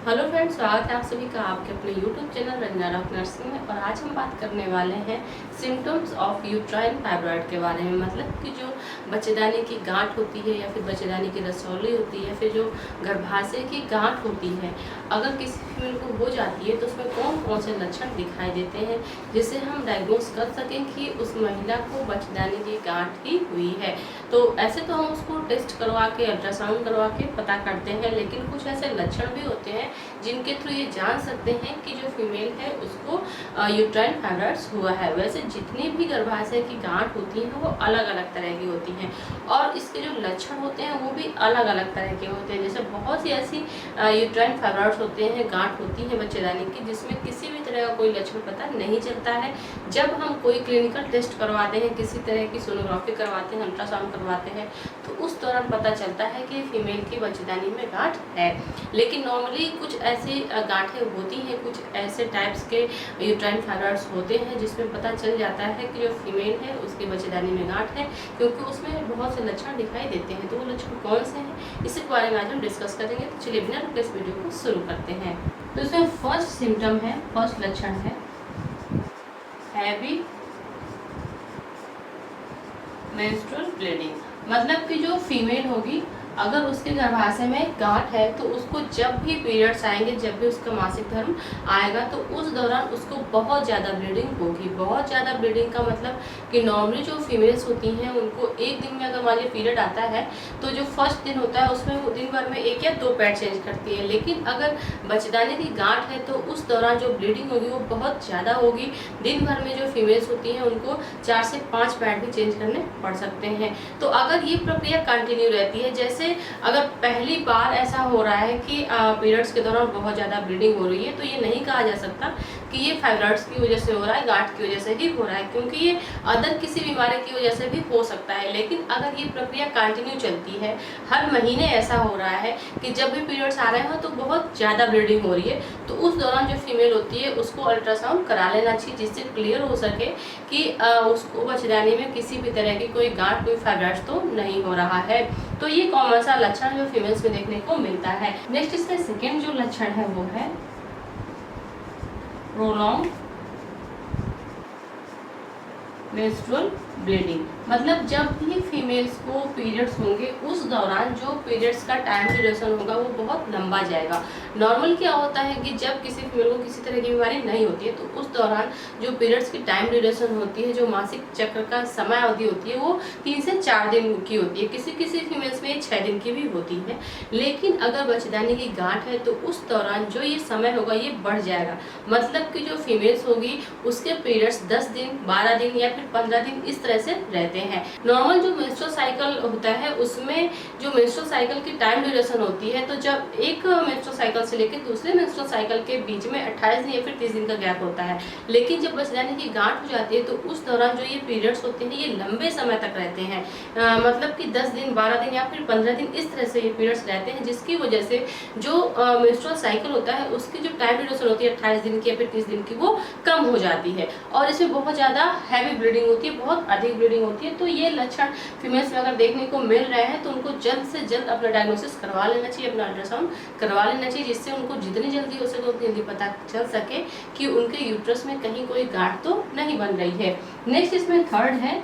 Hello friends, स्वागत है आप सभी का आपके अपने YouTube channel Ranjana rock nursing में। और आज हम बात करने वाले हैं सिम्टम्स ऑफ यूट्राइन फाइब्रॉइड के बारे में। मतलब कि जो बच्चेदानी की गांठ होती है या फिर बच्चेदानी की रसौली होती है या फिर जो गर्भाशय की गांठ होती है, अगर किसी फीमेल को हो जाती है तो उसमें कौन कौन से लक्षण दिखाई देते हैं जिससे हम डायग्नोस कर सकें कि उस महिला को बच्चेदानी की गांठ ही हुई है। तो ऐसे तो हम उसको टेस्ट करवा के, अल्ट्रासाउंड करवा के पता करते हैं, लेकिन कुछ ऐसे लक्षण भी होते हैं जिनके थ्रू ये जान सकते हैं कि जो फीमेल है उसको यूट्राइन फाइब्रॉइड्स हुआ है। वैसे जितनी भी गर्भाशय की गांठ होती हैं वो अलग अलग तरह की होती हैं और इसके जो लक्षण होते हैं वो भी अलग अलग तरह के होते हैं। जैसे बहुत सी ऐसी यूट्राइन फाइब्रॉइड्स होते हैं, गांठ होती है बच्चेदानी की, जिसमें किसी भी तरह का कोई लक्षण पता नहीं चलता है। जब हम कोई क्लिनिकल टेस्ट करवाते हैं, किसी तरह की सोनोग्राफी करवाते हैं, अल्ट्रासाउंड करवाते हैं, तो उस दौरान पता चलता है कि फीमेल की बच्चेदानी में गांठ है। लेकिन नॉर्मली कुछ ऐसी गांठें होती हैं, कुछ ऐसे टाइप्स के यूट्राइन फाइब्रॉइड्स होते हैं जिसमें पता चल जाता है कि जो फीमेल है उसकी बच्चेदानी में गांठ है, क्योंकि उसमें बहुत से लक्षण दिखाई देते हैं। तो वो लक्षण कौन से हैं, इसी के बारे में आज हम डिस्कस करेंगे। तो चलिए बिना रुके इस वीडियो को शुरू करते हैं। तो इसमें फर्स्ट सिम्टम है, फर्स्ट लक्षण है हैवी मेंस्ट्रुअल ब्लीडिंग। मतलब कि जो फीमेल होगी, अगर उसके गर्भाशय में गांठ है तो उसको जब भी पीरियड्स आएंगे, जब भी उसका मासिक धर्म आएगा, तो उस दौरान उसको बहुत ज़्यादा ब्लीडिंग होगी। बहुत ज़्यादा ब्लीडिंग का मतलब कि नॉर्मली जो फीमेल्स होती हैं उनको एक दिन में अगर मान लीजिए पीरियड आता है तो जो फर्स्ट दिन होता है उसमें वो दिन भर में 1 या 2 पैड चेंज करती है। लेकिन अगर बच्चेदानी की गांठ है तो उस दौरान जो ब्लीडिंग होगी वो बहुत ज़्यादा होगी। दिन भर में जो फीमेल्स होती हैं उनको 4 से 5 पैड भी चेंज करने पड़ सकते हैं। तो अगर ये प्रक्रिया कंटिन्यू रहती है, जैसे अगर पहली बार ऐसा हो रहा है कि पीरियड्स के दौरान बहुत ज़्यादा ब्लीडिंग हो रही है, तो ये नहीं कहा जा सकता कि ये फाइब्रॉइड्स की वजह से हो रहा है, गांठ की वजह से ही हो रहा है, क्योंकि ये अदर किसी बीमारी की वजह से भी हो सकता है। लेकिन अगर ये प्रक्रिया कंटिन्यू चलती है, हर महीने ऐसा हो रहा है कि जब भी पीरियड्स आ रहे हो तो बहुत ज़्यादा ब्लीडिंग हो रही है, तो उस दौरान जो फीमेल होती है उसको अल्ट्रासाउंड करा लेना चाहिए, जिससे क्लियर हो सके कि उसको बच्चेदानी में किसी भी तरह की कोई गांठ, कोई फाइब्रॉइड्स तो नहीं हो रहा है। तो ये कॉमन सा लक्षण जो फीमेल्स में देखने को मिलता है। नेक्स्ट इसका सेकेंड जो लक्षण है वो है प्रोलॉन्ग मेंस्ट्रुअल ब्लीडिंग। मतलब जब भी फीमेल्स को पीरियड्स होंगे उस दौरान जो पीरियड्स का टाइम ड्यूरेशन होगा वो बहुत लंबा जाएगा। नॉर्मल क्या होता है कि जब किसी फीमेल को किसी तरह की बीमारी नहीं होती है तो उस दौरान जो पीरियड्स की टाइम ड्यूरेशन होती है, जो मासिक चक्र का समय अवधि होती है, वो 3 से 4 दिन की होती है। किसी किसी फीमेल्स में 6 दिन की भी होती है। लेकिन अगर बच्चेदानी की गांठ है तो उस दौरान जो ये समय होगा ये बढ़ जाएगा। मतलब कि जो फीमेल्स होगी उसके पीरियड्स 10 दिन, 12 दिन या फिर 15 दिन इस तरह से रहते हैं। नॉर्मल जो मेंस्ट्रुअल साइकिल होता है उसमें जो मेंस्ट्रुअल साइकिल की टाइम ड्यूरेशन होती है, तो जब एक मेंस्ट्रुअल साइकिल से लेकर दूसरे मेंस्ट्रुअल साइकिल के बीच में 28 दिन या फिर 30 दिन का गैप होता है। लेकिन जब बच्चेदानी की गांठ हो जाती है तो उस दौरान जो ये पीरियड्स होते हैं ये लंबे समय तक रहते हैं। मतलब कि 10 दिन, 12 दिन या फिर 15 दिन इस तरह से ये पीरियड्स रहते हैं, जिसकी वजह से जो मेंस्ट्रुअल साइकिल होता है उसकी जो टाइम ड्यूरेशन होती है 28 दिन की या फिर 30 दिन की, वो कम हो जाती है और इसमें बहुत ज़्यादा हैवी ब्लीडिंग होती है, बहुत अधिक ब्लीडिंग होती है। तो ये लक्षण फीमेल्स में अगर देखने को मिल रहे हैं तो उनको जल्द से जल्द अपना डायग्नोसिस करवा लेना चाहिए, अपना अल्ट्रासाउंड करवा लेना चाहिए, जिससे उनको जितनी जल्दी हो सके उतनी जल्दी पता चल सके कि उनके यूट्रस में कहीं कोई गांठ तो नहीं बन रही है। नेक्स्ट इसमें थर्ड है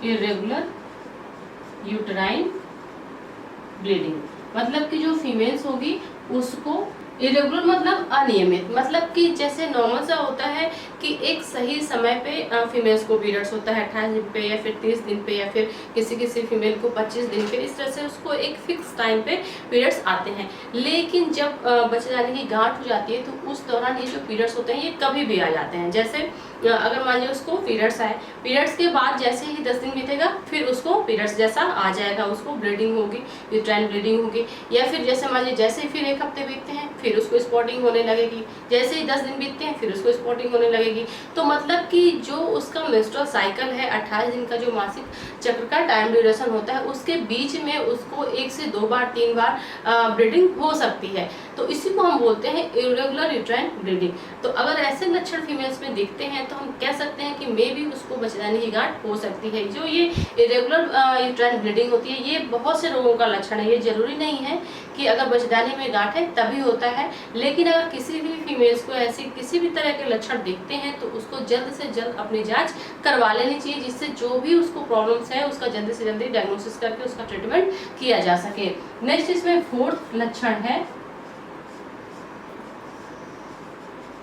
इरेगुलर यूट्राइन ब्लीडिंग। मतलब कि जो फीमेल्स होगी उसको इरेगुलर मतलब अनियमित, मतलब कि जैसे नॉर्मल सा होता है कि एक सही समय पे फीमेल्स को पीरियड्स होता है 28 दिन पे या फिर 30 दिन पे या फिर किसी किसी फीमेल को 25 दिन पे, इस तरह से उसको एक फिक्स टाइम पे पीरियड्स आते हैं। लेकिन जब बच्चेदानी की गांठ हो जाती है तो उस दौरान ये जो पीरियड्स होते हैं ये कभी भी आ जाते हैं। जैसे अगर मान लीजिए उसको पीरियड्स आए, पीरियड्स के बाद जैसे ही 10 दिन बीतेगा फिर उसको पीरियड्स जैसा आ जाएगा, उसको ब्लीडिंग होगी, यूट्राइन ब्लीडिंग होगी। या फिर जैसे मान लीजिए जैसे ही फिर 1 हफ्ते बीतते हैं फिर उसको स्पॉटिंग होने लगेगी, जैसे ही 10 दिन बीतते हैं फिर उसको स्पॉटिंग होने लगेगी। लगेगी। तो मतलब कि जो उसका मेंस्ट्रुअल साइकिल है 28 दिन का जो मासिक चक्र का टाइम ड्यूरेशन होता है, उसके बीच में उसको 1 से 2 बार 3 बार ब्लीडिंग हो सकती है। तो इसी को हम बोलते हैं इरेगुलर यूट्राइन ब्लीडिंग। तो अगर ऐसे लक्षण फीमेल्स में दिखते हैं तो हम कह सकते हैं कि मे बी उसको बच्चेदानी की गांठ हो सकती है। जो ये इरेगुलर यूट्राइन ब्लीडिंग होती है, ये बहुत से रोगों का लक्षण है। ये जरूरी नहीं है कि अगर बच्चेदानी में गांठ है तभी होता है, लेकिन अगर किसी भी फीमेल्स को ऐसी किसी भी तरह के लक्षण दिखते हैं तो उसको जल्द से जल्द अपनी जांच करवा लेनी चाहिए, जिससे जो भी उसको प्रॉब्लम्स है उसका जल्दी से जल्दी डायग्नोसिस करके उसका ट्रीटमेंट किया जा सके। नेक्स्ट इसमें फोर्थ लक्षण है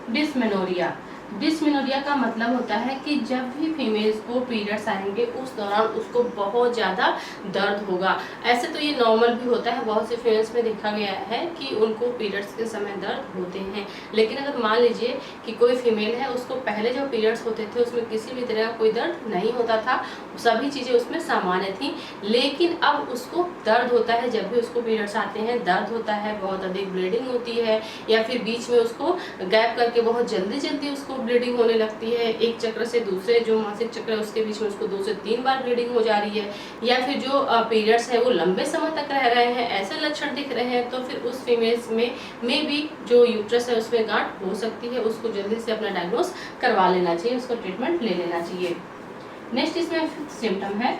डिस्मेनोरिया। डिस्मेनोरिया का मतलब होता है कि जब भी फीमेल्स को पीरियड्स आएंगे उस दौरान उसको बहुत ज़्यादा दर्द होगा। ऐसे तो ये नॉर्मल भी होता है, बहुत से फीमेल्स में देखा गया है कि उनको पीरियड्स के समय दर्द होते हैं। लेकिन अगर मान लीजिए कि कोई फीमेल है, उसको पहले जो पीरियड्स होते थे उसमें किसी भी तरह का कोई दर्द नहीं होता था, सभी चीज़ें उसमें सामान्य थी, लेकिन अब उसको दर्द होता है। जब भी उसको पीरियड्स आते हैं दर्द होता है, बहुत अधिक ब्लीडिंग होती है, या फिर बीच में उसको गैप करके बहुत जल्दी जल्दी उसको ब्लीडिंग होने लगती है। एक चक्र से दूसरे जो मासिक चक्र है उसके बीच में उसको 2 से 3 बार ब्लीडिंग हो जा रही है, या फिर जो पीरियड्स है वो लंबे समय तक रह रहे हैं, ऐसे लक्षण दिख रहे हैं, तो फिर उस फीमेल्स में भी जो यूट्रस है उसमें गांठ हो सकती है। उसको जल्दी से अपना डायग्नोस करवा लेना चाहिए, उसको ट्रीटमेंट ले लेना चाहिए। नेक्स्ट इसमें फिफ्थ सिम्टम है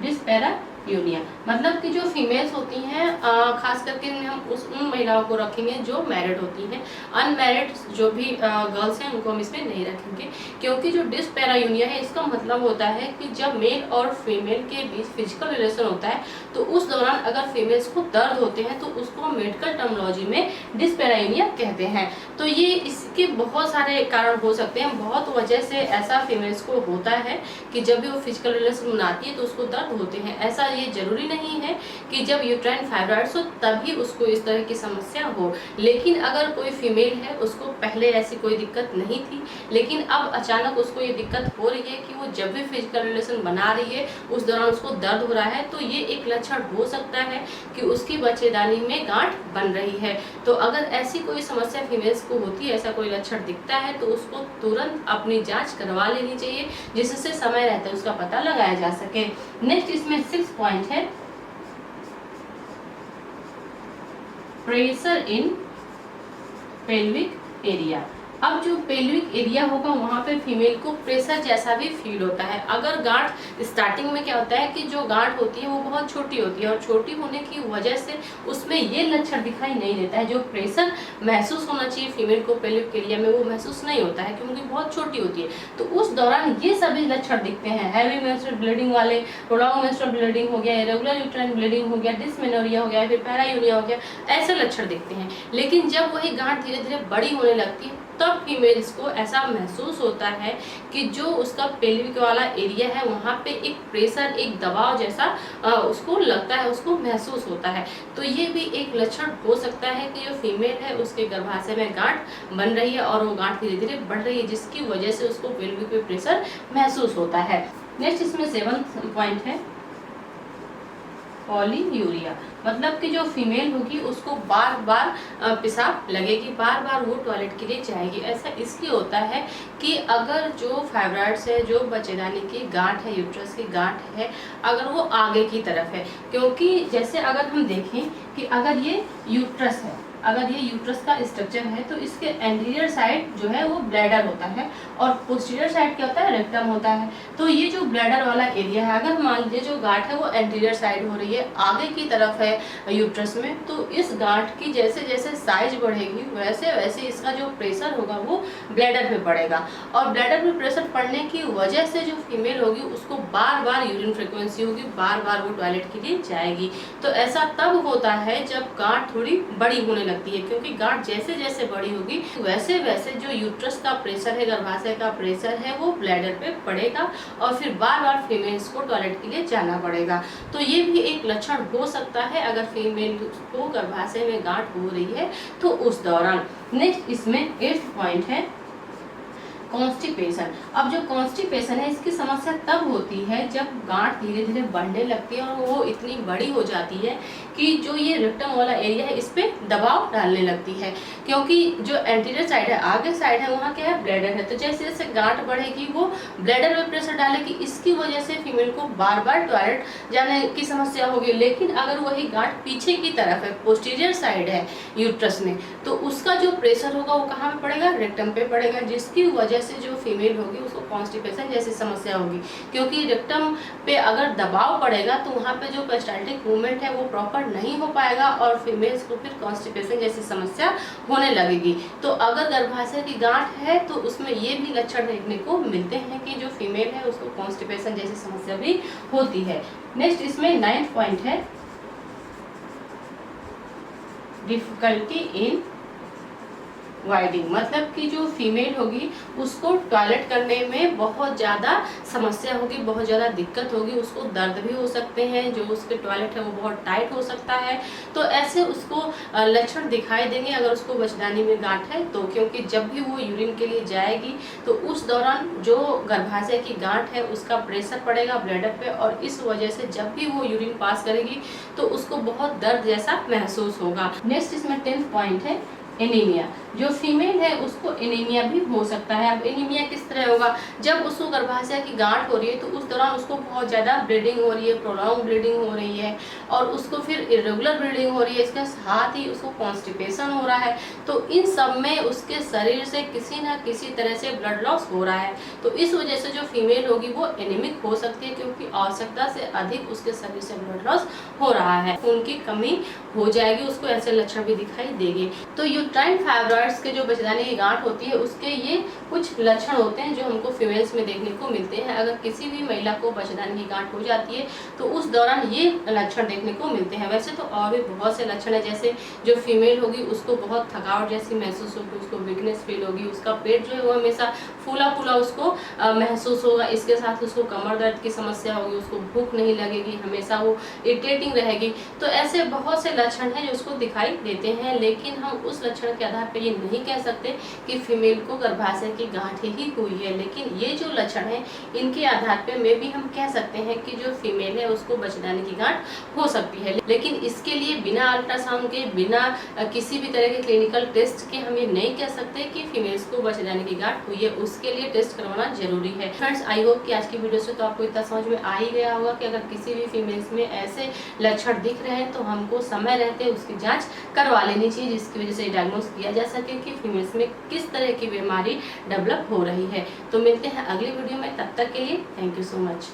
डिस्पैरायूनिया। मतलब कि जो फीमेल्स होती हैं, खास करके हम उन महिलाओं को रखेंगे जो मैरिड होती हैं। अनमैरिड जो भी गर्ल्स हैं उनको हम इसमें नहीं रखेंगे, क्योंकि जो डिस्पैरायूनिया है इसका मतलब होता है कि जब मेल और फीमेल के बीच फिजिकल रिलेशन होता है तो उस दौरान अगर फीमेल्स को दर्द होते हैं तो उसको मेडिकल टर्मिनोलॉजी में डिस्पैरायूनिया कहते हैं। तो ये इसके बहुत सारे कारण हो सकते हैं, बहुत वजह से ऐसा फीमेल्स को होता है कि जब भी वो फिजिकल रिलेशन बनाती है तो उसको दर्द होते हैं। ऐसा ये जरूरी नहीं है कि जब यूट्राइन फाइब्रॉइड्स हो तभी उसको इस तरह की समस्या हो। लेकिन अगर कोई फीमेल है, उसको पहले ऐसी कोई दिक्कत नहीं थी, लेकिन अब अचानक उसको ये दिक्कत हो रही है कि वो जब भी फिजिकल रिलेशन बना रही है उस दौरान उसको दर्द हो रहा है, तो ये एक लक्षण हो सकता है कि उसकी बच्चेदानी में गांठ बन रही है। तो अगर ऐसी कोई समस्या फीमेल्स को होती है, ऐसा कोई लक्षण दिखता है, तो उसको तुरंत अपनी जांच करवा लेनी चाहिए, जिससे समय रहते उसका पता लगाया जा सके। नेक्स्ट इसमें 6 पॉइंट है प्रेशर इन पेल्विक एरिया। अब जो पेल्विक एरिया होगा वहाँ पे फीमेल को प्रेशर जैसा भी फील होता है। अगर गांठ स्टार्टिंग में क्या होता है कि जो गांठ होती है वो बहुत छोटी होती है, और छोटी होने की वजह से उसमें ये लक्षण दिखाई नहीं देता है। जो प्रेशर महसूस होना चाहिए फीमेल को पेल्विक एरिया में वो महसूस नहीं होता है, क्योंकि बहुत छोटी होती है। तो उस दौरान ये सभी लक्षण दिखते हैं, हैवी मेंस्ट्रुअल ब्लीडिंग वाले, प्रोलॉन्ग मेंस्ट्रुअल ब्लीडिंग हो गया, इरेगुलर यूट्राइन ब्लीडिंग हो गया, डिस्मेनोरिया हो गया, फिर पैरायूनिया हो गया, ऐसे लक्षण दिखते हैं। लेकिन जब वही गांठ धीरे धीरे बड़ी होने लगती है तब फीमेल्स को ऐसा महसूस होता है कि जो उसका पेल्विक वाला एरिया है वहाँ पे एक प्रेशर, एक दबाव जैसा उसको लगता है, उसको महसूस होता है। तो ये भी एक लक्षण हो सकता है कि जो फीमेल है उसके गर्भाशय में गांठ बन रही है और वो गांठ धीरे धीरे बढ़ रही है, जिसकी वजह से उसको पेल्विक पे प्रेशर महसूस होता है। नेक्स्ट इसमें 7th पॉइंट है पॉलीयूरिया। मतलब कि जो फीमेल होगी उसको बार बार पेशाब लगेगी, बार बार वो टॉयलेट के लिए जाएगी। ऐसा इसलिए होता है कि अगर जो फाइब्रॉइड्स है, जो बच्चेदानी की गांठ है, यूट्रस की गांठ है, अगर वो आगे की तरफ है, क्योंकि जैसे अगर हम देखें कि अगर ये यूट्रस है, अगर ये यूट्रस का स्ट्रक्चर है तो इसके एंटीरियर साइड जो है वो ब्लैडर होता है और पोस्टीरियर साइड क्या होता है, रेक्टम होता है। तो ये जो ब्लैडर वाला एरिया है, अगर मान लीजिए जो गांठ है वो एंटीरियर साइड हो रही है, आगे की तरफ है यूट्रस में, तो इस गांठ की जैसे जैसे साइज बढ़ेगी वैसे वैसे इसका जो प्रेशर होगा वो ब्लैडर पे पड़ेगा, और ब्लैडर पे प्रेशर पड़ने की वजह से जो फीमेल होगी उसको बार बार यूरिन फ्रिक्वेंसी होगी, बार बार वो टॉयलेट के लिए जाएगी। तो ऐसा तब होता है जब गांठ थोड़ी बड़ी होने लगती है, क्योंकि गांठ जैसे जैसे बड़ी होगी वैसे वैसे जो यूट्रस का प्रेशर है, गर्भाशय का प्रेशर है, वो ब्लैडर पे पड़ेगा और फिर बार बार फीमेल्स को टॉयलेट के लिए जाना पड़ेगा। तो ये भी एक लक्षण हो सकता है अगर फीमेल को गर्भाशय में गांठ हो रही है तो उस दौरान। नेक्स्ट इसमें 8th पॉइंट है कॉन्स्टिपेशन। अब जो कॉन्स्टिपेशन है इसकी समस्या तब होती है जब गांठ धीरे धीरे बढ़ने लगती है और वो इतनी बड़ी हो जाती है कि जो ये रेक्टम वाला एरिया है इस पे दबाव डालने लगती है, क्योंकि जो एंटीरियर साइड है, आगे साइड है, वहाँ क्या है, ब्लैडर है। तो जैसे जैसे गांठ बढ़ेगी वो ब्लैडर में प्रेशर डालेगी, इसकी वजह से फीमेल को बार बार टॉयलेट जाने की समस्या होगी। लेकिन अगर वही गांठ पीछे की तरफ है, पोस्टीरियर साइड है यूट्रस में, तो उसका जो प्रेशर होगा वो कहाँ पे पड़ेगा, रेक्टम पे पड़ेगा, जिसकी वजह से जो फीमेल होगी उसको कॉन्स्टिपेशन जैसी समस्या होगी। क्योंकि रेक्टम पे अगर दबाव पड़ेगा तो वहाँ पे जो पेरिस्टाल्टिक मूवमेंट है वो प्रॉपर नहीं हो पाएगा और फीमेल्स को फिर कॉन्स्टिपेशन जैसी समस्या होने लगेगी। तो अगर गर्भाशय की गांठ है तो उसमें ये भी लक्षण देखने को मिलते हैं कि जो फीमेल है उसको कॉन्स्टिपेशन जैसी समस्या भी होती है। नेक्स्ट इसमें 9th पॉइंट है डिफिकल्टी इन वाइडिंग, मतलब कि जो फीमेल होगी उसको टॉयलेट करने में बहुत ज़्यादा समस्या होगी, बहुत ज़्यादा दिक्कत होगी, उसको दर्द भी हो सकते हैं, जो उसके टॉयलेट है वो बहुत टाइट हो सकता है। तो ऐसे उसको लक्षण दिखाई देंगे अगर उसको बचदानी में गांठ है तो, क्योंकि जब भी वो यूरिन के लिए जाएगी तो उस दौरान जो गर्भाशय की गांठ है उसका प्रेशर पड़ेगा ब्लैडर पे और इस वजह से जब भी वो यूरिन पास करेगी तो उसको बहुत दर्द जैसा महसूस होगा। नेक्स्ट इसमें 10th पॉइंट है एनीमिया। जो फीमेल है उसको एनीमिया भी हो सकता है। अब एनीमिया किस तरह होगा, जब उसको गर्भाशय की गांठ हो रही है तो उस दौरान उसको बहुत ज़्यादा ब्लीडिंग हो रही है, प्रोलॉन्ग ब्लीडिंग हो रही है और उसको फिर इरेगुलर ब्लीडिंग हो रही है, इसके साथ ही उसको कॉन्स्टिपेशन हो रहा है। तो इन सब में उसके शरीर से किसी न किसी तरह से ब्लड लॉस हो रहा है। तो इस वजह से जो फीमेल होगी वो एनीमिक हो सकती है, क्योंकि आवश्यकता से अधिक उसके शरीर से ब्लड लॉस हो रहा है, खून की कमी हो जाएगी, उसको ऐसे लक्षण भी दिखाई देंगे। तो यूट्राइन फाइब्रॉइड्स के जो बचदानी की गांठ होती है उसके ये कुछ लक्षण होते हैं जो हमको फीमेल्स में देखने को मिलते हैं। अगर किसी भी महिला को बचदानी की गांठ हो जाती है तो उस दौरान ये लक्षण देखने को मिलते हैं। वैसे तो और भी बहुत से लक्षण है, जैसे जो फीमेल होगी उसको बहुत थकावट जैसी महसूस होगी, उसको वीकनेस फील होगी, उसका पेट जो है वो हमेशा फूला फूला उसको महसूस होगा, इसके साथ उसको कमर दर्द की समस्या होगी, उसको भूख नहीं लगेगी, हमेशा वो इरिटेटिंग रहेगी। तो ऐसे बहुत से लक्षण हैं जो उसको दिखाई देते हैं, लेकिन हम उस लक्षण के आधार पर ये नहीं कह सकते कि फीमेल को गर्भाशय की गांठ ही हुई है। लेकिन ये जो लक्षण है इनके आधार पे में भी हम कह सकते हैं कि जो फीमेल है उसको बचदानी की गांठ हो सकती है। लेकिन इसके लिए बिना अल्ट्रासाउंड के, बिना किसी भी तरह के क्लिनिकल टेस्ट के हम ये नहीं कह सकते कि फीमेल्स को बचदानी की गांठ हुई है, उसके लिए टेस्ट करवाना जरूरी है। फ्रेंड्स, आई होप कि आज की वीडियो से तो आपको इतना समझ में आ ही गया होगा कि अगर किसी भी फीमेल्स में ऐसे लक्षण दिख रहे हैं तो हमको समय रहते उसकी जाँच करवा लेनी चाहिए, जिसकी वजह से डायग्नोस किया जा सके कि फीमेल्स में किस तरह की बीमारी डेवलप हो रही है। तो मिलते हैं अगली वीडियो में, तब तक के लिए थैंक यू सो मच।